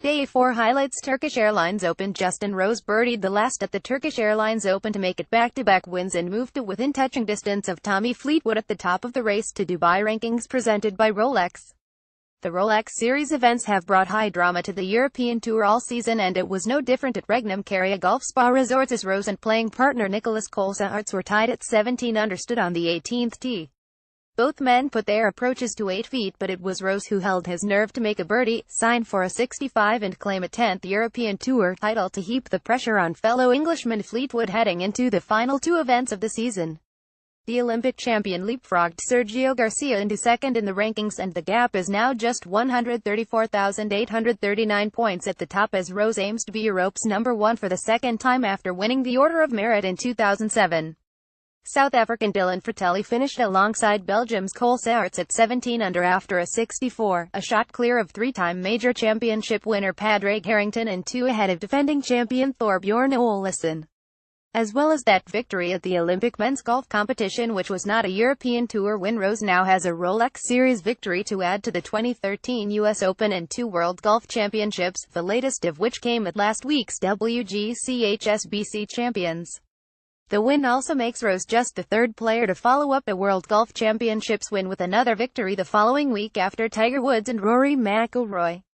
Day 4 highlights Turkish Airlines Open. Justin Rose birdied the last at the Turkish Airlines Open to make it back-to-back wins and move to within touching distance of Tommy Fleetwood at the top of the race to Dubai rankings presented by Rolex. The Rolex Series events have brought high drama to the European Tour all season, and it was no different at Regnum Karya Golf Spa Resorts as Rose and playing partner Nicholas Colsaerts were tied at 17 under stood on the 18th tee. Both men put their approaches to 8 feet, but it was Rose who held his nerve to make a birdie, sign for a 65 and claim a 10th European Tour title to heap the pressure on fellow Englishman Fleetwood heading into the final two events of the season. The Olympic champion leapfrogged Sergio Garcia into second in the rankings, and the gap is now just 134,839 points at the top as Rose aims to be Europe's number one for the second time after winning the Order of Merit in 2007. South African Dylan Fratelli finished alongside Belgium's Colsaerts at 17 under after a 64, a shot clear of three-time major championship winner Padraig Harrington and 2 ahead of defending champion Thorbjorn Olesen. As well as that victory at the Olympic men's golf competition, which was not a European Tour win, Rose now has a Rolex Series victory to add to the 2013 US Open and 2 World Golf Championships, the latest of which came at last week's WGC HSBC Champions. The win also makes Rose just the third player to follow up a World Golf Championships win with another victory the following week after Tiger Woods and Rory McIlroy.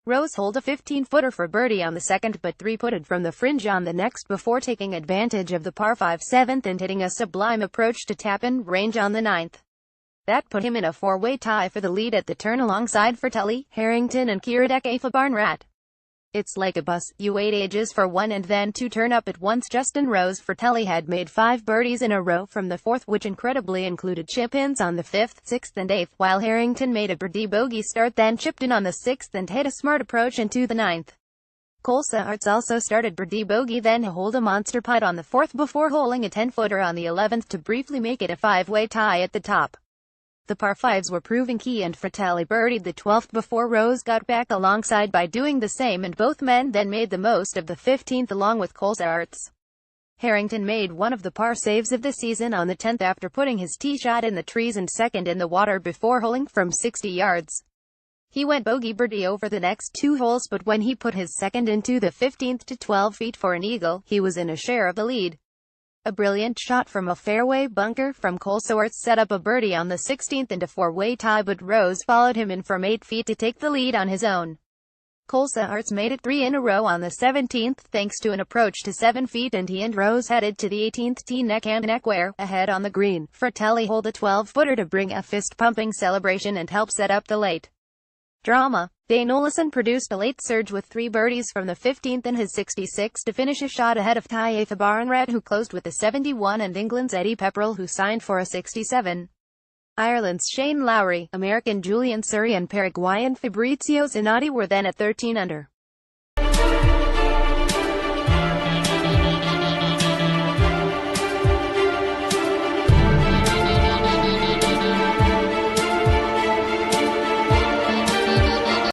Rose holed a 15-footer for birdie on the second but 3-putted from the fringe on the next before taking advantage of the par 5 7th and hitting a sublime approach to tap-in range on the 9th. That put him in a 4-way tie for the lead at the turn alongside Fratelli, Harrington and Kiradech Barnrat. It's like a bus, you wait ages for one and then two turn up at once. Justin Rose Fratelli had made 5 birdies in a row from the 4th, which incredibly included chip-ins on the 5th, 6th and 8th, while Harrington made a birdie bogey start then chipped in on the 6th and hit a smart approach into the 9th. Colsaerts also started birdie bogey then holed a monster putt on the 4th before holing a 10-footer on the 11th to briefly make it a 5-way tie at the top. The par 5s were proving key, and Fratelli birdied the 12th before Rose got back alongside by doing the same, and both men then made the most of the 15th along with Colsaerts. Harrington made one of the par saves of the season on the 10th after putting his tee shot in the trees and second in the water before holing from 60 yards. He went bogey-birdie over the next 2 holes, but when he put his second into the 15th to 12 feet for an eagle, he was in a share of the lead. A brilliant shot from a fairway bunker from Colsaerts set up a birdie on the 16th and a 4-way tie, but Rose followed him in from 8 feet to take the lead on his own. Colsaerts made it 3 in a row on the 17th thanks to an approach to 7 feet, and he and Rose headed to the 18th tee neck and neck where, ahead on the green, Fratelli holed a 12-footer to bring a fist-pumping celebration and help set up the late drama. Dane Olesen produced a late surge with 3 birdies from the 15th and his 66 to finish a shot ahead of Tye Barnrat, who closed with a 71, and England's Eddie Pepperell, who signed for a 67. Ireland's Shane Lowry, American Julian Surrey and Paraguayan Fabrizio Zanotti were then at 13 under.